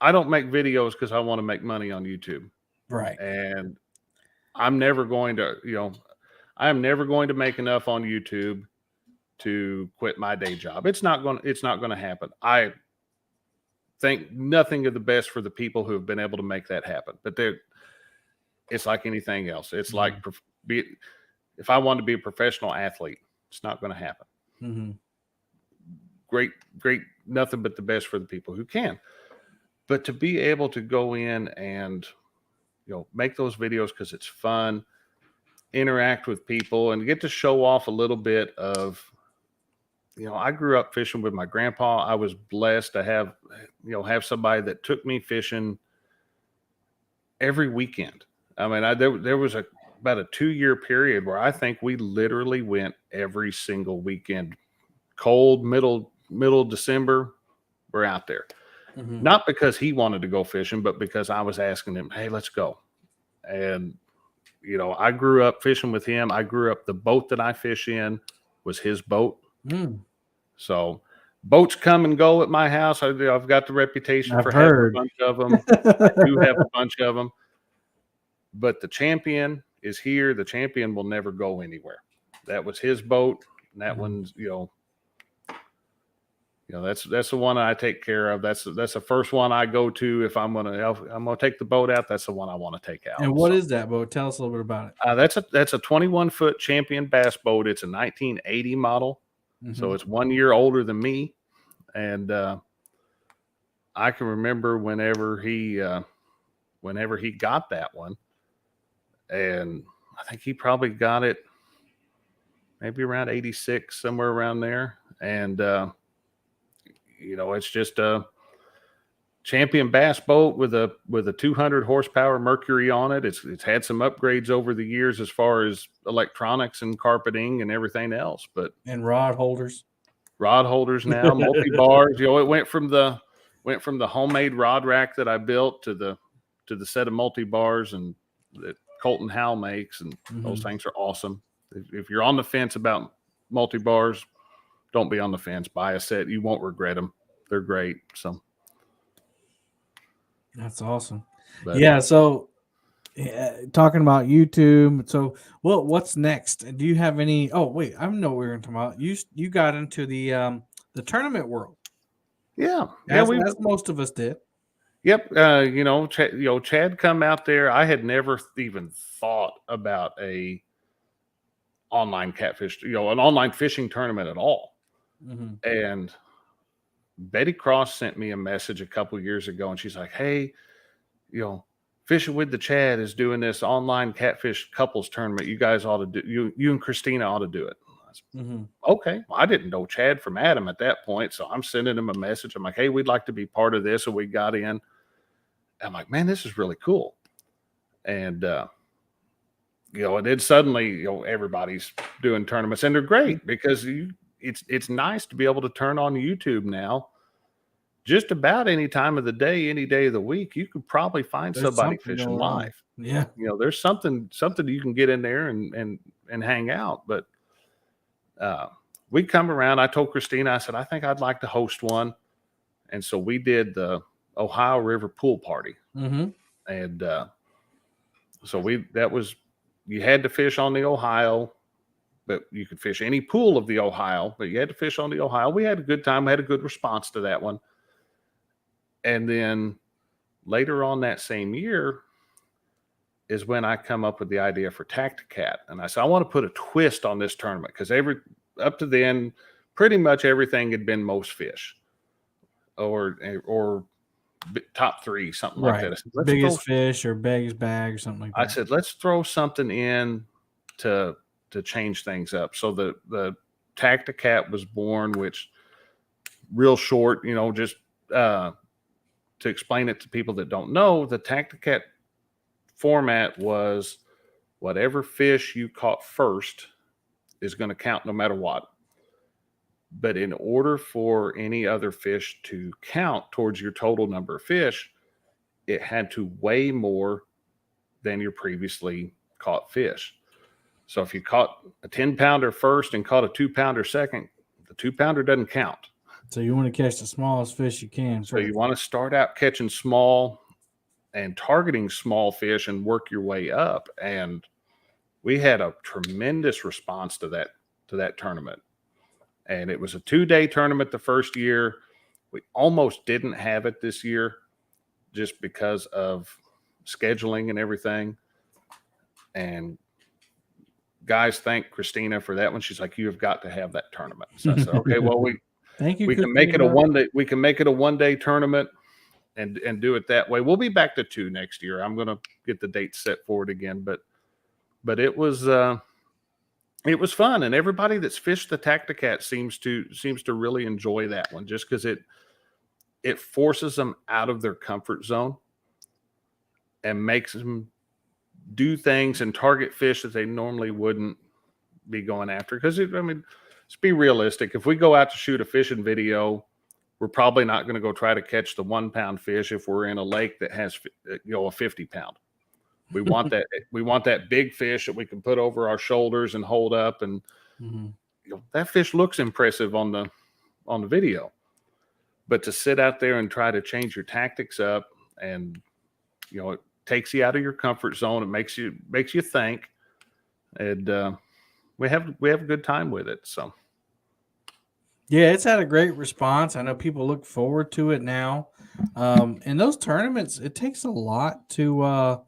I don't make videos because I want to make money on YouTube. Right. And I'm never going to, make enough on YouTube to quit my day job. It's not going to happen. I think nothing of the best for the people who have been able to make that happen. But it's like anything else. It's like if I wanted to be a professional athlete, it's not going to happen. Great, nothing but the best for the people who can. But to be able to go in and make those videos because it's fun, interact with people, and get to show off a little bit of, I grew up fishing with my grandpa. I was blessed to have somebody that took me fishing every weekend. There was about a 2-year period where I think we literally went every single weekend. Cold, middle December, we're out there. Not because he wanted to go fishing, but because I was asking him, hey, let's go. And, I grew up fishing with him. I grew up, the boat that I fish in was his boat. So boats come and go at my house. I've got the reputation for having a bunch of them. I do have a bunch of them. but the champion is here. The champion will never go anywhere. That was his boat. And that one's, that's the one I take care of. That's the first one I go to if I'm gonna take the boat out. That's the one I want to take out. And what is that boat? Tell us a little bit about it. That's a 21-foot champion bass boat. It's a 1980 model, so it's 1 year older than me. And I can remember whenever he got that one, and I think he probably got it maybe around 86, somewhere around there. And it's just a champion bass boat with a 200 horsepower Mercury on it. It's had some upgrades over the years as far as electronics and carpeting and everything else, and rod holders now, multi-bars. It went from the homemade rod rack that I built to the set of multi-bars and that Colton Howell makes, and those things are awesome. If you're on the fence about multi-bars, don't be on the fence. Buy a set. You won't regret them. They're great. So that's awesome. So talking about YouTube. So what's next? Do you have any? Oh wait, I know what we're going to talk about. You got into the tournament world. Yeah, as most of us did. Yep. Chad come out there. I had never even thought about a online catfish, an online fishing tournament at all. And Betty Cross sent me a message a couple years ago, and she's like, "Hey, Fishing with the Chad is doing this online catfish couples tournament. You guys ought to do. You and Christina ought to do it." Okay. Well, I didn't know Chad from Adam at that point, so I'm sending him a message. I'm like, "Hey, we'd like to be part of this." So we got in. I'm like, "Man, this is really cool." And and then suddenly, everybody's doing tournaments, and they're great because it's nice to be able to turn on YouTube now. Just about any time of the day, any day of the week, you could probably find somebody fishing live. Yeah. There's something you can get in there and hang out. But we come around. I told Christina, I said, I think I'd like to host one. And so we did the Ohio River pool party. And you had to fish on the Ohio, but you could fish any pool of the Ohio, but you had to fish on the Ohio. We had a good time. We had a good response to that one. And then later on that same year is when I come up with the idea for Tacticat. And I said, I want to put a twist on this tournament because up to then, pretty much everything had been most fish or top three, something like that. I said, biggest fish or biggest bag or something like that. I said, let's throw something in to change things up. So the Tacticat was born, which real short, just to explain it to people that don't know, the Tacticat format was whatever fish you caught first is going to count no matter what. But in order for any other fish to count towards your total number of fish, it had to weigh more than your previously caught fish. So if you caught a 10-pounder first and caught a 2-pounder second, the 2-pounder doesn't count. So you want to catch the smallest fish you can. So you want to start out catching small and targeting small fish and work your way up. And we had a tremendous response to that tournament. And it was a 2-day tournament the first year. We almost didn't have it this year just because of scheduling and everything. And guys, thank Christina for that one. She's like, you have got to have that tournament. So I said, okay, well, thank you. We can make it a 1-day. We can make it a 1-day tournament and do it that way. We'll be back to 2 next year. I'm going to get the date set for it again, but it was fun, and everybody that's fished the Tacticat seems to really enjoy that one just because it forces them out of their comfort zone and makes them do things and target fish that they normally wouldn't be going after. Because let's be realistic. If we go out to shoot a fishing video, we're probably not going to go try to catch the 1-pound fish if we're in a lake that has a 50-pound. We want that. We want that big fish that we can put over our shoulders and hold up, and that fish looks impressive on the video. But to sit out there and try to change your tactics up, and takes you out of your comfort zone. It makes you think, and we have a good time with it. So yeah, it's had a great response. I know people look forward to it now. And those tournaments, it takes a lot to.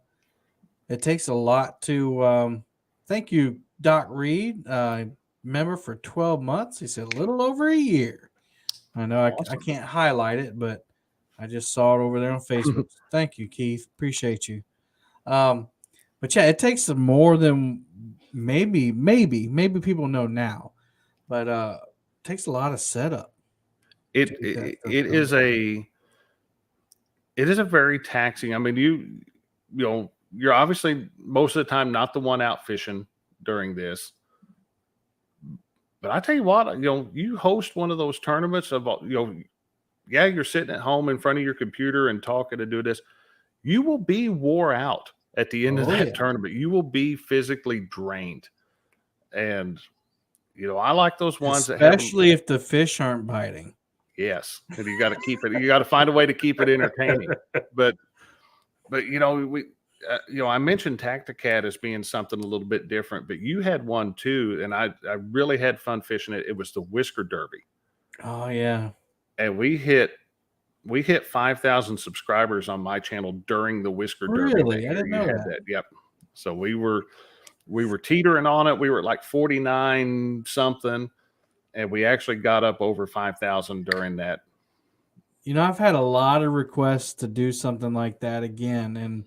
Thank you, Doc Reed, member for 12 months. He said a little over a year. I know I can't highlight it, but I just saw it over there on Facebook. Thank you, Keith. Appreciate you. But yeah, it takes some more than maybe people know now, but it takes a lot of setup. It is a very taxing. I mean, you know, you're obviously most of the time not the one out fishing during this. But I tell you what, you know, you host one of those tournaments of, you know, yeah, you're sitting at home in front of your computer and talking to do this. You will be wore out at the end of that tournament. You will be physically drained. And, you know, I like those ones especially if the fish aren't biting. Yes. And you got to keep it, you got to find a way to keep it entertaining. But you know, you know, I mentioned Tacticat as being something a little bit different, but you had one too, and I really had fun fishing it. It was the Whisker Derby. Oh yeah, and we hit 5,000 subscribers on my channel during the Whisker Derby. Really, I didn't know that. Yep. So we were teetering on it. We were at like 49 something, and we actually got up over 5,000 during that. You know, I've had a lot of requests to do something like that again, and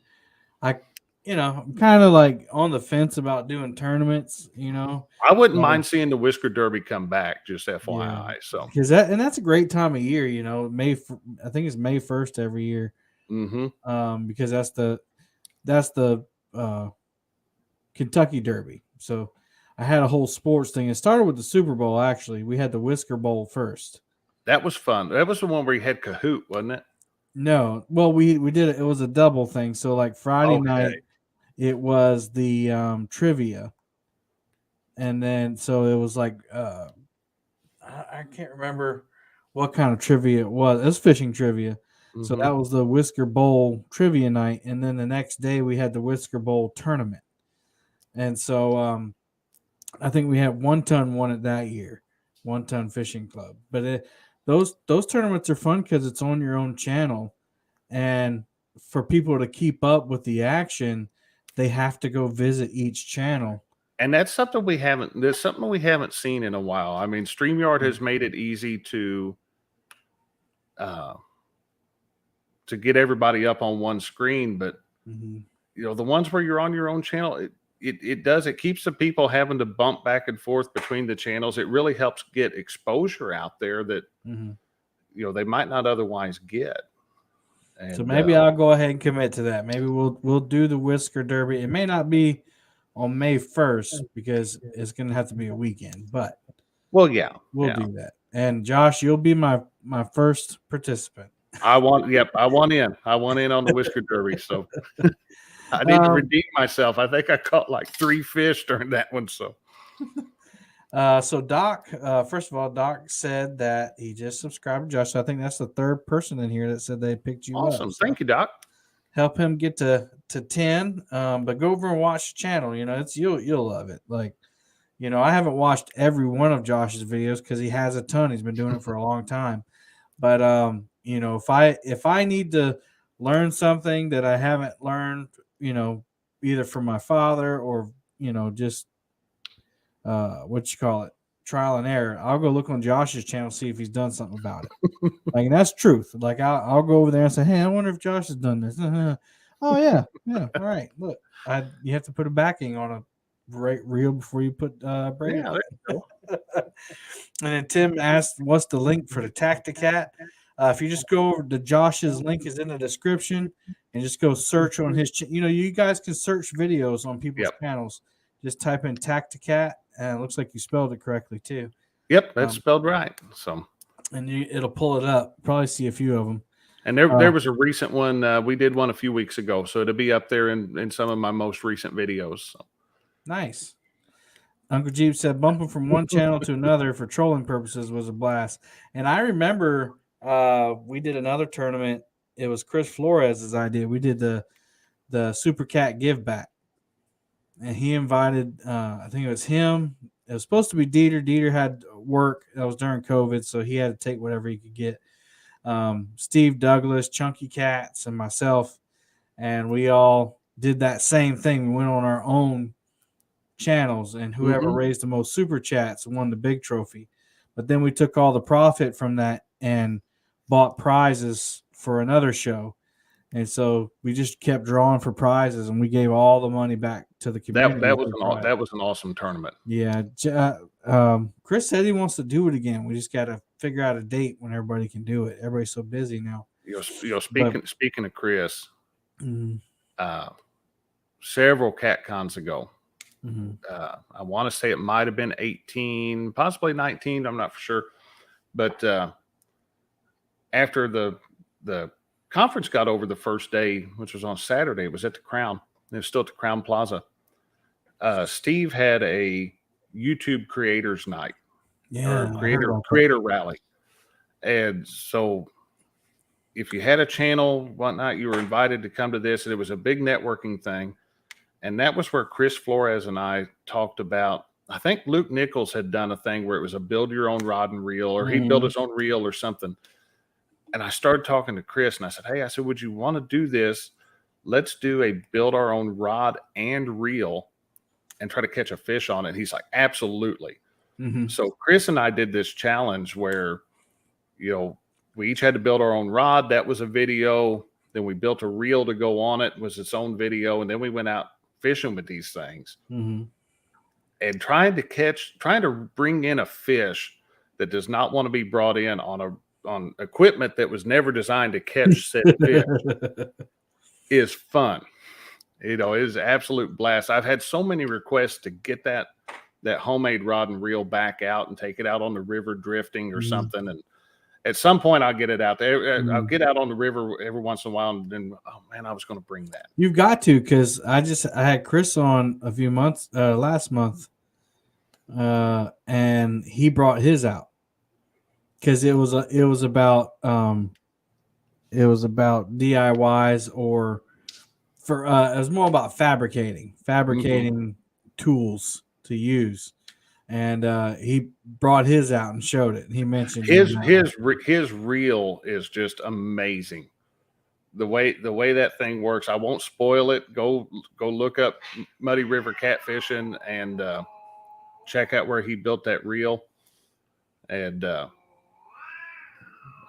I'm kind of like on the fence about doing tournaments. You know, I wouldn't mind seeing the Whisker Derby come back, just FYI. Yeah, so because that's a great time of year. You know, I think it's May 1st every year. Because that's the Kentucky Derby. So I had a whole sports thing. It started with the Super Bowl. Actually, we had the Whisker Bowl first. That was fun. That was the one where you had Kahoot, wasn't it? No, well, we did it. It was a double thing. So like Friday night, it was the trivia, and then so it was like I can't remember what kind of trivia it was. It was fishing trivia. So that was the Whisker Bowl trivia night, and then the next day we had the Whisker Bowl tournament. And so I think we had 1 Ton won it that year, 1 Ton Fishing Club. But those tournaments are fun because it's on your own channel, and for people to keep up with the action, they have to go visit each channel. And that's something we haven't seen in a while. I mean, StreamYard has made it easy to get everybody up on one screen, but you know, the ones where you're on your own channel, it keeps the people having to bump back and forth between the channels. It really helps get exposure out there that you know, they might not otherwise get. And, so maybe I'll go ahead and commit to that. Maybe we'll do the Whisker Derby. It may not be on May 1st because it's going to have to be a weekend, but we'll do that. And Josh, you'll be my first participant. I want in on the Whisker Derby. So I need to redeem myself. I think I caught like 3 fish during that one. So Doc, first of all, Doc said that he just subscribed to Josh. So I think that's the 3rd person in here that said they picked you up. Awesome. Thank you, Doc. Help him get to 10. But go over and watch the channel. You know, you'll love it. Like, you know, I haven't watched every one of Josh's videos because he has a ton. He's been doing it for a long time. But you know, if I need to learn something that I haven't learned, you know, either from my father or, you know, just trial and error, I'll go look on Josh's channel, see if he's done something about it. Like, and that's truth. Like, I'll go over there and say, hey, I wonder if Josh has done this. Oh yeah, all right. Look, you have to put a backing on a reel before you put braid. Yeah, And then Tim asked, what's the link for the Tacticat? If you just go over to Josh's link is in the description and just go search on his you know, you guys can search videos on people's channels. Just type in Tacticat, and it looks like you spelled it correctly too. Yep, that's spelled right. So, and it'll pull it up. Probably see a few of them. And there was a recent one. We did one a few weeks ago, so it'll be up there in some of my most recent videos. So. Nice. Uncle Jeep said bumping from one channel to another for trolling purposes was a blast. And I remember we did another tournament. It was Chris Flores's idea. We did the the Super Cat Give Back, and he invited. I think it was him. It was supposed to be Dieter. Dieter had work. That was during COVID, so he had to take whatever he could get. Steve Douglas, Chunky Cats, and myself, and we all did that same thing. We went on our own channels, and whoever raised the most super chats won the big trophy. But then we took all the profit from that and bought prizes for another show. And so we just kept drawing for prizes, and we gave all the money back to the community. That was an awesome tournament. Yeah. Chris said he wants to do it again. We just got to figure out a date when everybody can do it. Everybody's so busy now. Speaking of Chris, several cat cons ago, I want to say it might have been 18, possibly 19. I'm not for sure. But after the conference got over the first day, which was on Saturday, it was at the Crown. It was still at the Crown Plaza. Steve had a YouTube creators night, creator rally. And so if you had a channel, whatnot, you were invited to come to this, and it was a big networking thing. And that was where Chris Flores and I talked about, I think Luke Nichols had done a thing where it was a build your own rod and reel, or he'd build his own reel or something. And I started talking to Chris, and I said, hey, would you want to do this? Let's do a build our own rod and reel and try to catch a fish on it. He's like, absolutely. So Chris and I did this challenge where, we each had to build our own rod. That was a video. Then we built a reel to go on it, was its own video. And then we went out fishing with these things and trying to bring in a fish that does not want to be brought in on equipment that was never designed to catch said fish is fun. It is an absolute blast. I've had so many requests to get that homemade rod and reel back out and take it out on the river drifting or something. And at some point I'll get it out there. I'll get out on the river every once in a while, and then, oh man, I was going to bring that. You've got to, because I had Chris on a few months, last month, and he brought his out because it was about DIYs, or it was more about fabricating tools to use. And he brought his out and showed it. He mentioned his reel is just amazing. The way that thing works. I won't spoil it. Go look up Muddy River Catfishing and check out where he built that reel. And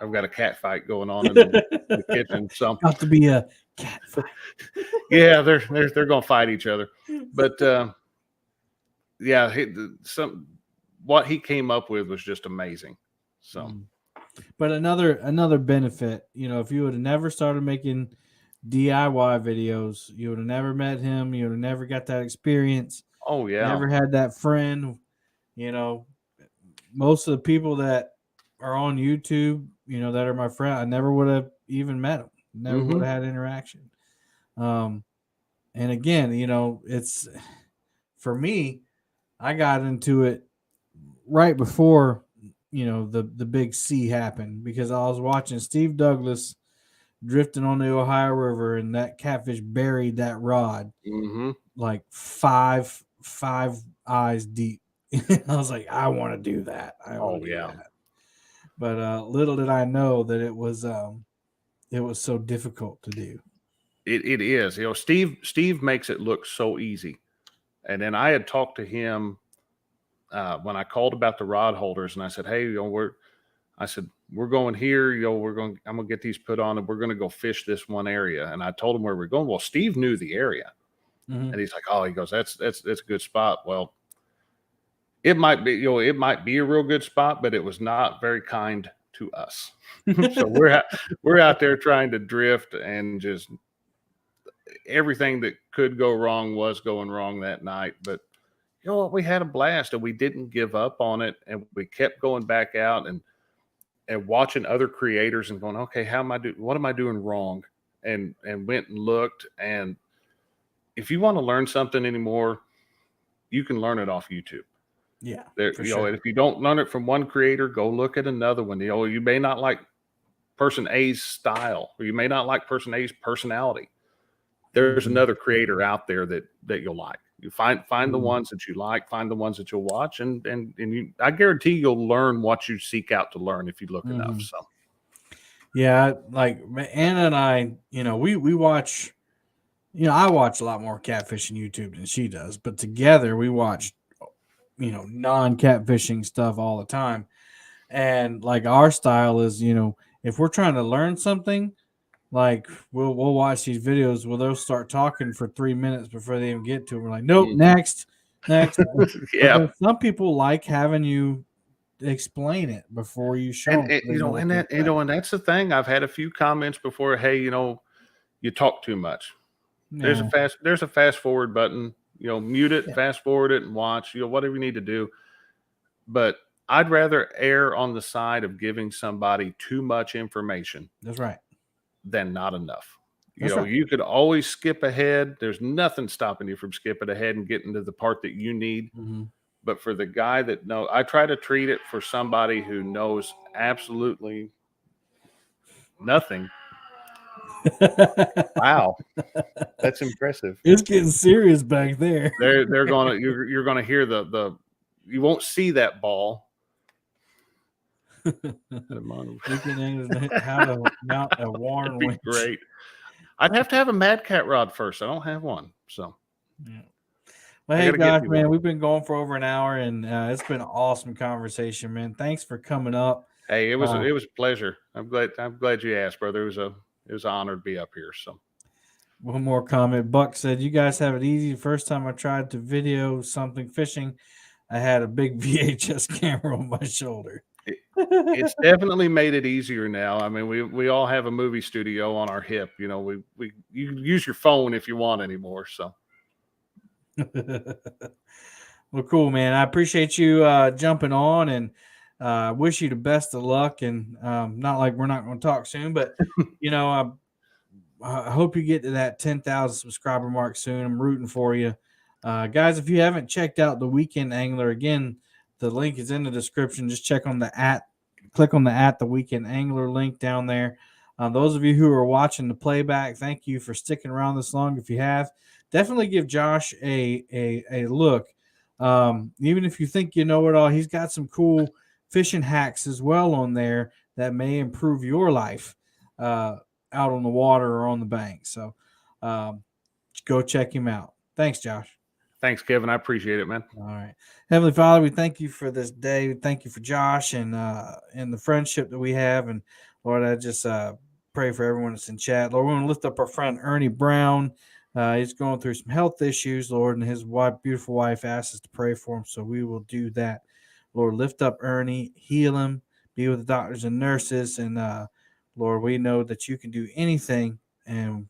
I've got a cat fight going on in the kitchen. So got to be a cat fight. Yeah, they're gonna fight each other. But yeah, what he came up with was just amazing. So, but another benefit, if you would have never started making DIY videos, you would have never met him. You would have never got that experience. Oh yeah, never had that friend. Most of the people that are on YouTube, that are my friend, I never would have even met them. Never would have had interaction. And again, it's for me. I got into it right before, the big C happened, because I was watching Steve Douglas drifting on the Ohio River, and that catfish buried that rod like five eyes deep. I was like, I want to do that. But little did I know that it was so difficult to do. It is. Steve makes it look so easy. And then I had talked to him when I called about the rod holders, and I said, hey, we're going here, I'm going to get these put on, and we're going to go fish this one area. And I told him where we're going. Well, Steve knew the area, and he's like, oh, he goes, that's a good spot. Well, it might be a real good spot, but it was not very kind to us. So we're out there trying to drift, and just everything that could go wrong was going wrong that night. But we had a blast, and we didn't give up on it, and we kept going back out and watching other creators and going, okay, what am I doing wrong? And went and looked. And if you want to learn something anymore, you can learn it off YouTube. Yeah. Sure. If you don't learn it from one creator, go look at another one. You may not like person A's style, or you may not like person A's personality. there's another creator out there that you'll like. You find the ones that you like, find the ones that you'll watch, and I guarantee you'll learn what you seek out to learn if you look enough. So yeah, like Anna and I, we watch, I watch a lot more catfishing YouTube than she does, but together we watch, non-catfishing stuff all the time. And like our style is, if we're trying to learn something, like we'll watch these videos where they'll start talking for 3 minutes before they even get to it. We're like, nope, next. Yeah. But some people like having you explain it before you show them. And that's the thing. I've had a few comments before. Hey, you talk too much. There's a fast forward button. Mute it, fast forward it, and watch. Whatever you need to do. But I'd rather err on the side of giving somebody too much information. That's right. Than not enough. You could always skip ahead. There's nothing stopping you from skipping ahead and getting to the part that you need. But for the guy that knows, I try to treat it for somebody who knows absolutely nothing. Wow, that's impressive. It's getting serious back there. You're gonna hear the you won't see that ball. How to mount a Warren winch. Great. I'd have to have a Mad Cat rod first. I don't have one, so. Yeah. Well, hey, Josh, man, we've been going for over an hour, and it's been an awesome conversation, man. Thanks for coming up. Hey, it was a pleasure. I'm glad you asked, brother. It was an honor to be up here. So, one more comment. Buck said, "You guys have it easy. The first time I tried to video something fishing, I had a big VHS camera on my shoulder." It's definitely made it easier now. I mean, we all have a movie studio on our hip. You use your phone if you want anymore. So, well, cool, man. I appreciate you jumping on, and wish you the best of luck. And not like we're not going to talk soon, but I hope you get to that 10,000 subscriber mark soon. I'm rooting for you, guys. If you haven't checked out the Weekend Angler, again, the link is in the description. Just click on the Weekend Angler link down there. Those of you who are watching the playback, thank you for sticking around this long. If you have, definitely give Josh a look. Even if you think you know it all, he's got some cool fishing hacks as well on there that may improve your life out on the water or on the bank. So go check him out. Thanks, Josh. Thanks, Kevin. I appreciate it, man. All right. Heavenly Father, we thank you for this day. We thank you for Josh and the friendship that we have. And Lord, I just pray for everyone that's in chat. Lord, we want to lift up our friend Ernie Brown. He's going through some health issues, Lord, and his beautiful wife asked us to pray for him. So we will do that. Lord, lift up Ernie, heal him, be with the doctors and nurses. And Lord, we know that you can do anything, and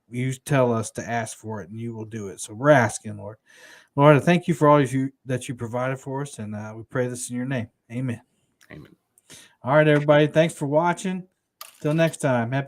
you tell us to ask for it, and you will do it. So we're asking, Lord. Lord, I thank you for all that you provided for us, and we pray this in your name. Amen. Amen. All right, everybody. Thanks for watching. Till next time. Happy